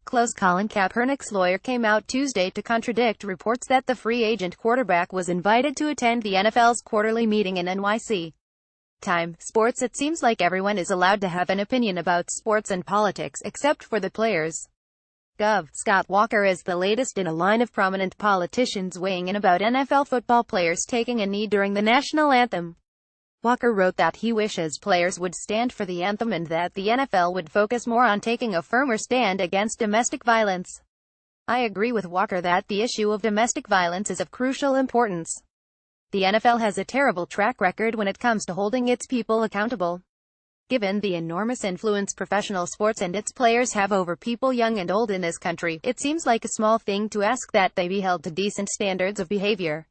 Close. Colin Kaepernick's lawyer came out Tuesday to contradict reports that the free agent quarterback was invited to attend the NFL's quarterly meeting in NYC. Time. Sports. It seems like everyone is allowed to have an opinion about sports and politics, except for the players. Gov. Scott Walker is the latest in a line of prominent politicians weighing in about NFL football players taking a knee during the national anthem. Walker wrote that he wishes players would stand for the anthem and that the NFL would focus more on taking a firmer stand against domestic violence. I agree with Walker that the issue of domestic violence is of crucial importance. The NFL has a terrible track record when it comes to holding its people accountable. Given the enormous influence professional sports and its players have over people young and old in this country, it seems like a small thing to ask that they be held to decent standards of behavior.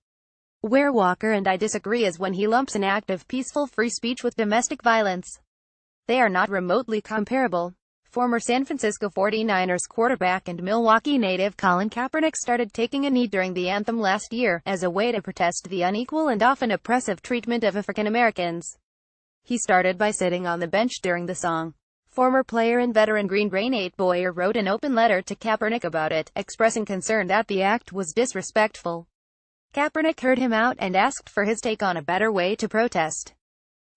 Where Walker and I disagree is when he lumps an act of peaceful free speech with domestic violence. They are not remotely comparable. Former San Francisco 49ers quarterback and Milwaukee native Colin Kaepernick started taking a knee during the anthem last year, as a way to protest the unequal and often oppressive treatment of African Americans. He started by sitting on the bench during the song. Former player and veteran Green Bay Nate Boyer wrote an open letter to Kaepernick about it, expressing concern that the act was disrespectful. Kaepernick heard him out and asked for his take on a better way to protest.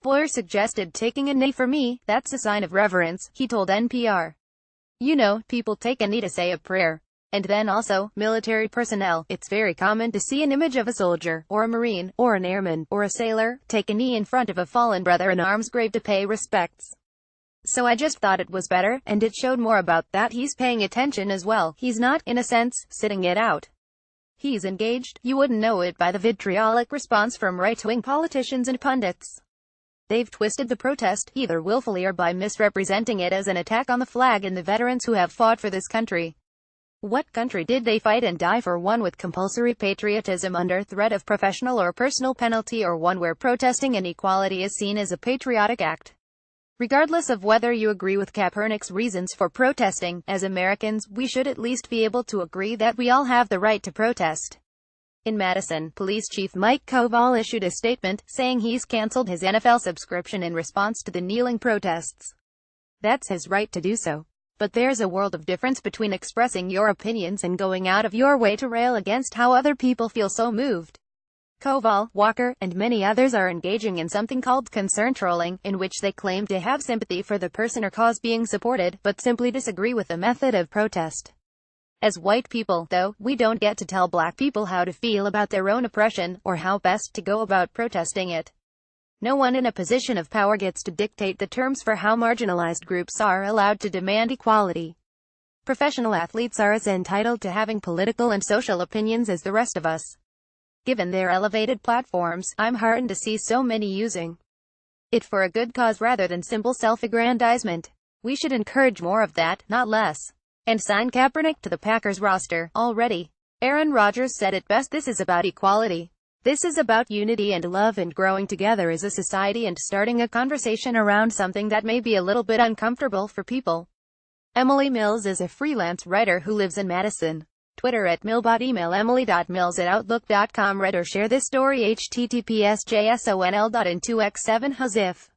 Boyer suggested taking a knee. For me, that's a sign of reverence, he told NPR. You know, people take a knee to say a prayer. And then also, military personnel, it's very common to see an image of a soldier, or a Marine, or an airman, or a sailor, take a knee in front of a fallen brother in arms grave to pay respects. So I just thought it was better, and it showed more about that he's paying attention as well. He's not, in a sense, sitting it out. He's engaged. You wouldn't know it by the vitriolic response from right-wing politicians and pundits. They've twisted the protest, either willfully or by misrepresenting it as an attack on the flag and the veterans who have fought for this country. What country did they fight and die for? One with compulsory patriotism under threat of professional or personal penalty, or one where protesting inequality is seen as a patriotic act? Regardless of whether you agree with Kaepernick's reasons for protesting, as Americans, we should at least be able to agree that we all have the right to protest. In Madison, Police Chief Mike Koval issued a statement, saying he's canceled his NFL subscription in response to the kneeling protests. That's his right to do so. But there's a world of difference between expressing your opinions and going out of your way to rail against how other people feel so moved. Koval, Walker, and many others are engaging in something called concern trolling, in which they claim to have sympathy for the person or cause being supported, but simply disagree with the method of protest. As white people, though, we don't get to tell black people how to feel about their own oppression, or how best to go about protesting it. No one in a position of power gets to dictate the terms for how marginalized groups are allowed to demand equality. Professional athletes are as entitled to having political and social opinions as the rest of us. Given their elevated platforms, I'm heartened to see so many using it for a good cause rather than simple self-aggrandizement. We should encourage more of that, not less. And sign Kaepernick to the Packers roster, already. Aaron Rodgers said it best: this is about equality. This is about unity and love and growing together as a society and starting a conversation around something that may be a little bit uncomfortable for people. Emily Mills is a freelance writer who lives in Madison. Twitter @Millbot. Email emily.mills@outlook.com. Read or share this story https://jsonl.in2x7 husif.